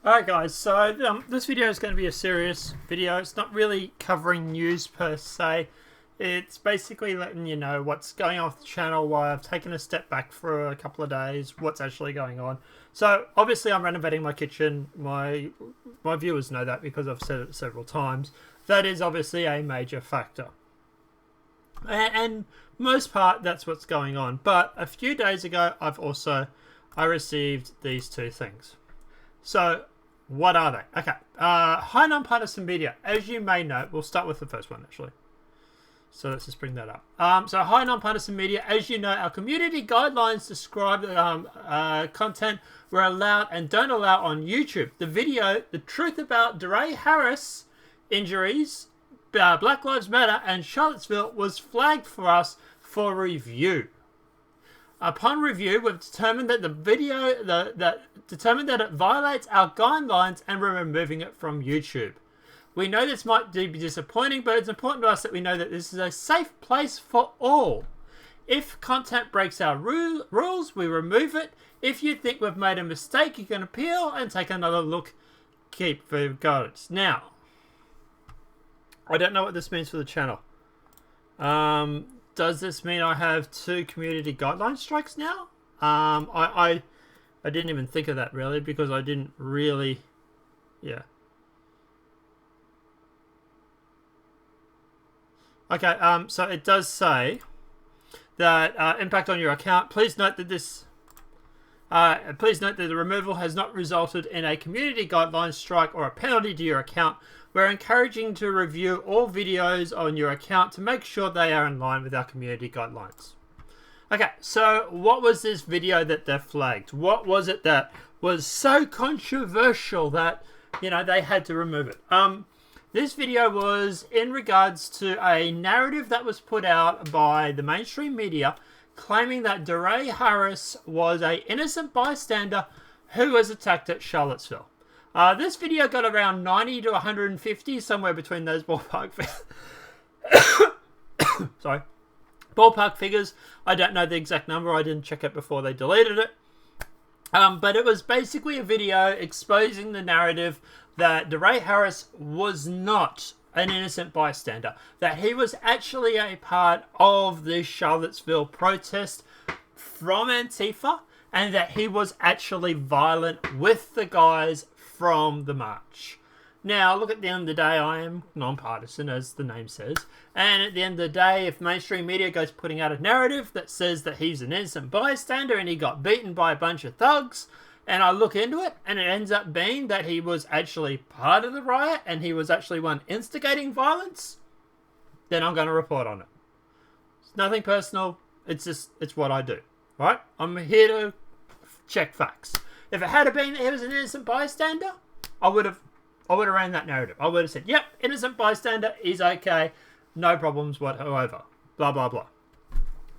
Alright guys, so this video is going to be a serious video. It's not really covering news per se. It's basically letting you know what's going on with the channel, why I've taken a step back for a couple of days, what's actually going on. So obviously I'm renovating my kitchen. My viewers know that because I've said it several times. That is obviously a major factor. And most part that's what's going on. But a few days ago I received these two things. So what are they? Okay. Hi Nonpartisan Media. As you may know, we'll start with the first one actually. So let's just bring that up. So hi Nonpartisan Media. As you know, our community guidelines describe content we're allowed and don't allow on YouTube. The video, The Truth About DeRay Harris Injuries, Black Lives Matter and Charlottesville was flagged for us for review. Upon review, we've determined that the video determined that it violates our guidelines and we're removing it from YouTube. We know this might be disappointing, but it's important to us that we know that this is a safe place for all. If content breaks our rules, we remove it. If you think we've made a mistake, you can appeal and take another look. Keep the guidance. Now, I don't know what this means for the channel. Does this mean I have 2 community guideline strikes now? I didn't even think of that really because I didn't really, yeah. Okay, so it does say that impact on your account. Please note that the removal has not resulted in a community guideline strike or a penalty to your account. We're encouraging to review all videos on your account to make sure they are in line with our community guidelines. Okay, so what was this video that they flagged? What was it that was so controversial that, you know, they had to remove it? This video was in regards to a narrative that was put out by the mainstream media claiming that DeRay Harris was an innocent bystander who was attacked at Charlottesville. This video got around 90 to 150, somewhere between those ballpark sorry, ballpark figures. I don't know the exact number. I didn't check it before they deleted it. But it was basically a video exposing the narrative that DeRay Harris was not an innocent bystander, that he was actually a part of the Charlottesville protest from Antifa, and that he was actually violent with the guys from the march. Now, look, at the end of the day, I am nonpartisan, as the name says, and at the end of the day, if mainstream media goes putting out a narrative that says that he's an innocent bystander and he got beaten by a bunch of thugs, and I look into it, and it ends up being that he was actually part of the riot, and he was actually one instigating violence, then I'm going to report on it. It's nothing personal, it's what I do, right? I'm here to check facts. If it had been that he was an innocent bystander, I would have ran that narrative. I would have said, yep, innocent bystander is okay, no problems whatsoever, blah, blah, blah.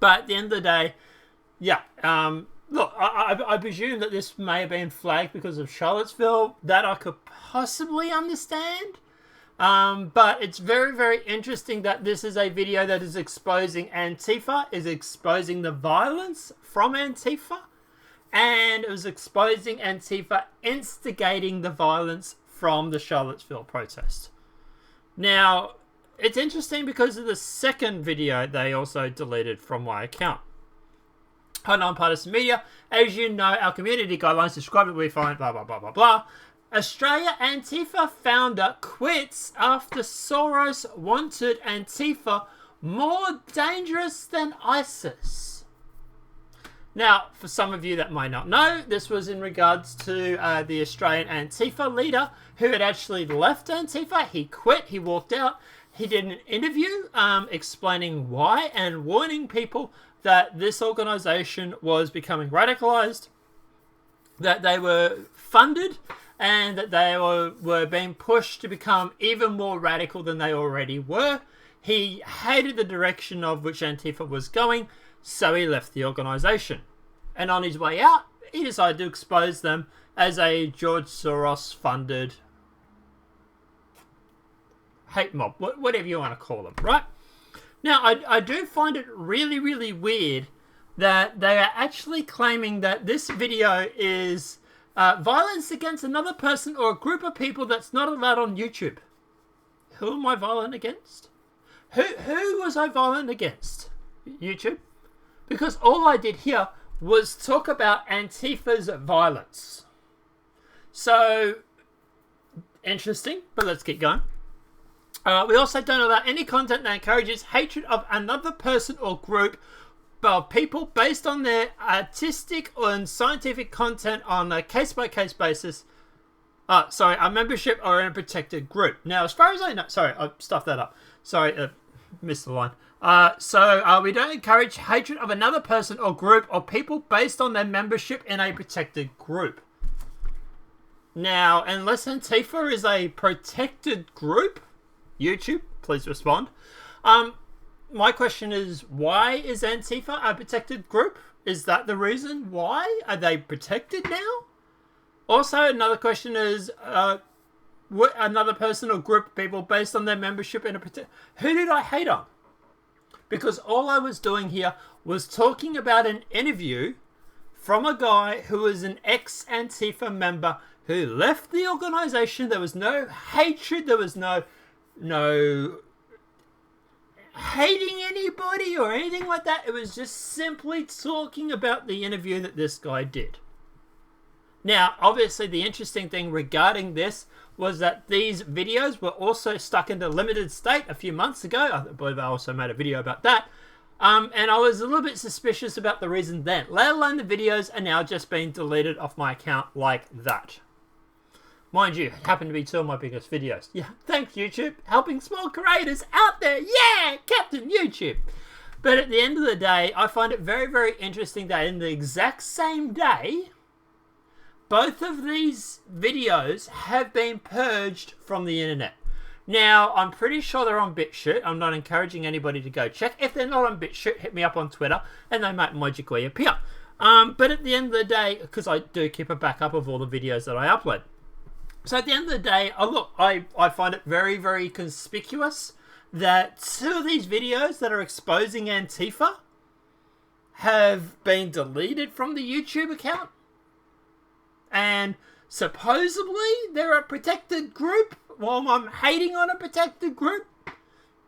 But at the end of the day, yeah, look, I presume that this may have been flagged because of Charlottesville. That I could possibly understand. But it's very, very interesting that this is a video that is exposing Antifa, is exposing the violence from Antifa, and it was exposing Antifa instigating the violence from the Charlottesville protest. Now, it's interesting because of the second video they also deleted from my account. Hi Nonpartisan Media. As you know, our community guidelines describe it, we find blah, blah, blah, blah, blah. Australia Antifa founder quits after Soros wanted Antifa more dangerous than ISIS. Now, for some of you that might not know, this was in regards to the Australian Antifa leader who had actually left Antifa. He quit, he walked out. He did an interview explaining why and warning people that this organisation was becoming radicalised, that they were funded, and that they were being pushed to become even more radical than they already were. He hated the direction of which Antifa was going, so he left the organisation. And on his way out, he decided to expose them as a George Soros-funded hate mob, whatever you want to call them, right? Now, I do find it really, really weird that they are actually claiming that this video is Violence against another person or a group of people that's not allowed on YouTube. Who am I violent against? Who was I violent against? YouTube? Because all I did here was talk about Antifa's violence. So, interesting, but let's keep going. We also don't allow any content that encourages hatred of another person or group of people based on their artistic and scientific content on a case-by-case basis. A membership or in a protected group. Now, as far as I know... Sorry, I stuffed that up. Sorry, missed the line. We don't encourage hatred of another person or group or people based on their membership in a protected group. Now, unless Antifa is a protected group, YouTube, please respond. My question is, why is Antifa a protected group? Is that the reason why? Are they protected now? Also, another question is, what another person or group of people based on their membership in a who did I hate on? Because all I was doing here was talking about an interview from a guy who was an ex-Antifa member who left the organization. There was no hatred. There was no hating anybody or anything like that. It was just simply talking about the interview that this guy did. Now, obviously, the interesting thing regarding this was that these videos were also stuck into limited state a few months ago. I believe I also made a video about that. And I was a little bit suspicious about the reason then, let alone the videos are now just being deleted off my account like that. Mind you, it happened to be two of my biggest videos. Yeah, thanks YouTube, helping small creators out there. Yeah, Captain YouTube. But at the end of the day, I find it very, very interesting that in the exact same day, both of these videos have been purged from the internet. Now, I'm pretty sure they're on Chute. I'm not encouraging anybody to go check. If they're not on Chute, hit me up on Twitter and they might magically appear. But at the end of the day, because I do keep a backup of all the videos that I upload. So at the end of the day, I find it very, very conspicuous that two of these videos that are exposing Antifa have been deleted from the YouTube account. And supposedly they're a protected group. Well, I'm hating on a protected group.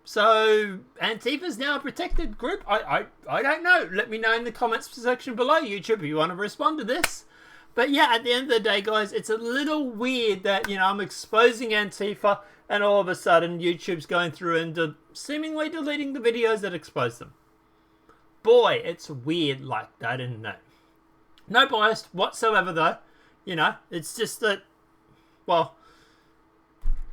So Antifa's now a protected group. I don't know. Let me know in the comments section below, YouTube, if you want to respond to this. But yeah, at the end of the day, guys, it's a little weird that, I'm exposing Antifa and all of a sudden YouTube's going through and seemingly deleting the videos that expose them. Boy, it's weird like that, isn't it? No bias whatsoever, though. It's just that, well,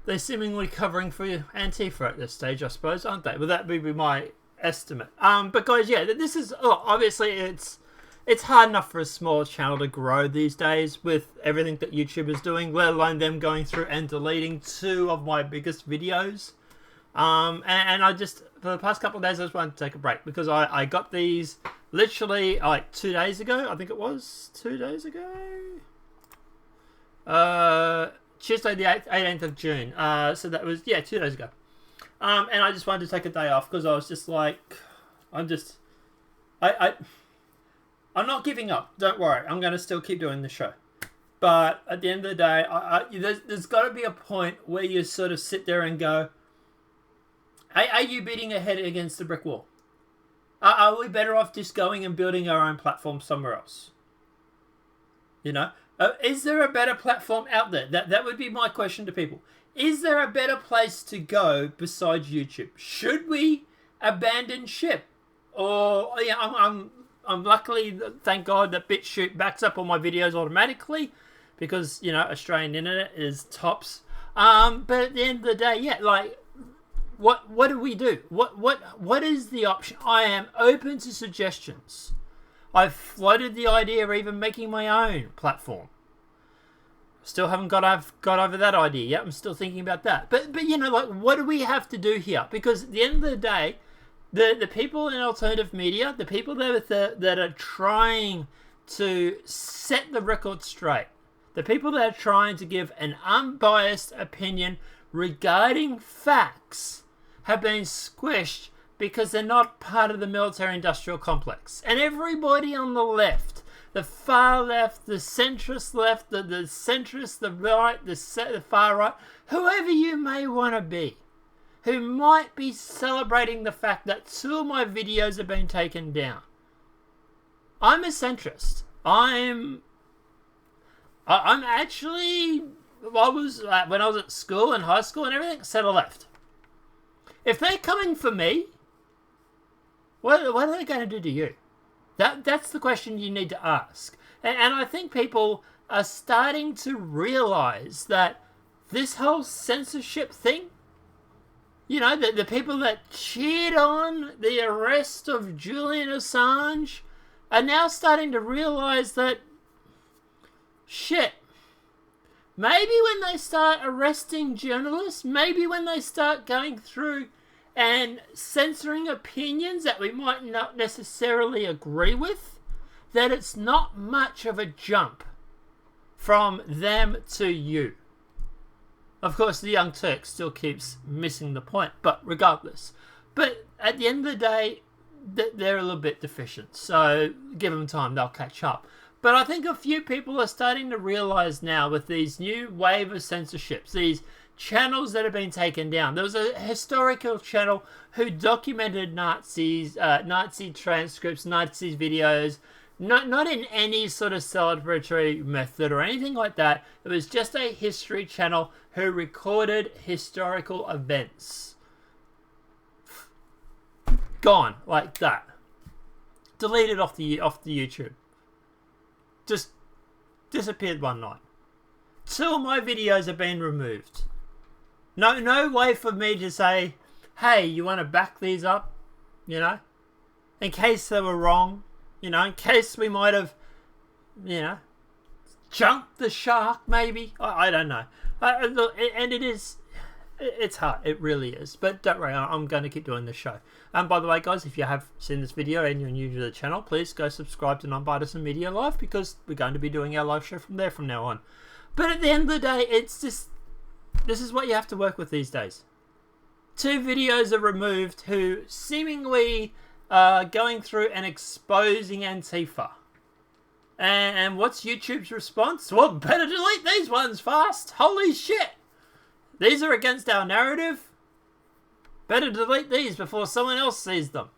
they're seemingly covering for Antifa at this stage, I suppose, aren't they? Well, that would be my estimate. But guys, yeah, this is, obviously it's hard enough for a small channel to grow these days with everything that YouTube is doing, let alone them going through and deleting two of my biggest videos. And I just, for the past couple of days, I just wanted to take a break because I got these literally like 2 days ago. I think it was 2 days ago. Tuesday the 18th of June. So that was, 2 days ago. And I just wanted to take a day off because I was just like, I'm not giving up. Don't worry. I'm going to still keep doing the show. But at the end of the day, there's got to be a point where you sort of sit there and go, are you beating a head against the brick wall? Are we better off just going and building our own platform somewhere else? Is there a better platform out there? That would be my question to people. Is there a better place to go besides YouTube? Should we abandon ship? Or, I'm luckily, thank God, that Chute backs up all my videos automatically because, Australian internet is tops. But at the end of the day, what do we do? What is the option? I am open to suggestions. I've floated the idea of even making my own platform. Still haven't got over that idea yet. I'm still thinking about that. But what do we have to do here? Because at the end of the day, the people in alternative media, the people that are trying to set the record straight, the people that are trying to give an unbiased opinion regarding facts have been squished because they're not part of the military-industrial complex. And everybody on the left the far left, the centrist left, the centrist, the right, the far right, whoever you may want to be, who might be celebrating the fact that 2 of my videos have been taken down. I'm a centrist. I'm actually, when I was at school and high school and everything, centre left. If they're coming for me, what are they going to do to you? That's the question you need to ask. And I think people are starting to realise that this whole censorship thing, you know, the people that cheered on the arrest of Julian Assange are now starting to realise that, shit, maybe when they start arresting journalists, maybe when they start going through and censoring opinions that we might not necessarily agree with, that it's not much of a jump from them to you. Of course, the Young Turk still keeps missing the point, but regardless. But at the end of the day, they're a little bit deficient, so give them time, they'll catch up. But I think a few people are starting to realise now with these new wave of censorships, these channels that have been taken down. There was a historical channel who documented Nazis, Nazi transcripts, Nazi videos, not in any sort of celebratory method or anything like that. It was just a history channel who recorded historical events. Gone like that. Deleted off the YouTube. Just disappeared one night. 2 of my videos have been removed. No way for me to say, hey, you want to back these up? You know? In case they were wrong. You know, in case we might have, you know, jumped the shark, maybe. I don't know. Look, and it's hard. It really is. But don't worry, I'm going to keep doing this show. And by the way, guys, if you have seen this video and you're new to the channel, please go subscribe to Nonpartisan Media Live, because we're going to be doing our live show from there from now on. But at the end of the day, it's just, this is what you have to work with these days. 2 videos are removed who seemingly are going through and exposing Antifa. And what's YouTube's response? Well, better delete these ones fast. Holy shit. These are against our narrative. Better delete these before someone else sees them.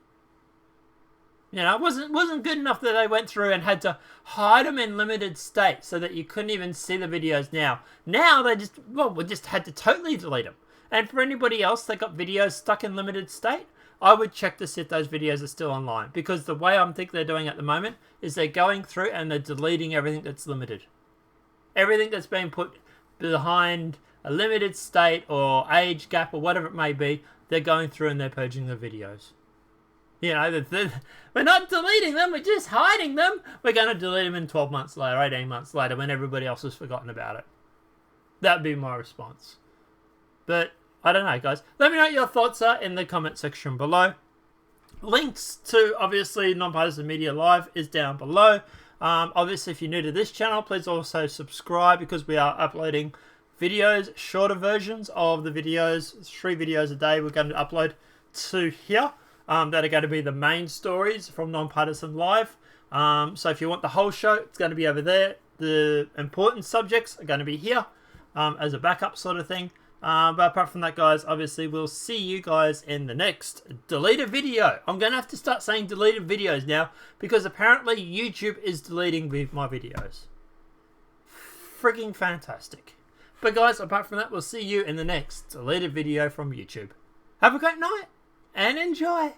You know, it wasn't good enough that they went through and had to hide them in limited state so that you couldn't even see the videos now. Now we just had to totally delete them. And for anybody else that got videos stuck in limited state, I would check to see if those videos are still online. Because the way I think they're doing at the moment is they're going through and they're deleting everything that's limited. Everything that's been put behind a limited state or age gap or whatever it may be, they're going through and they're purging the videos. You know, we're not deleting them, we're just hiding them. We're going to delete them in 12 months later, 18 months later, when everybody else has forgotten about it. That'd be my response. But I don't know, guys. Let me know what your thoughts are in the comment section below. Links to, obviously, Nonpartisan Media Live is down below. Obviously, if you're new to this channel, please also subscribe, because we are uploading videos, shorter versions of the videos. 3 videos a day we're going to upload to here. That are going to be the main stories from Nonpartisan Live. So if you want the whole show, it's going to be over there. The important subjects are going to be here as a backup sort of thing. But apart from that, guys, obviously we'll see you guys in the next deleted video. I'm going to have to start saying deleted videos now, because apparently YouTube is deleting my videos. Freaking fantastic. But guys, apart from that, we'll see you in the next deleted video from YouTube. Have a great night and enjoy.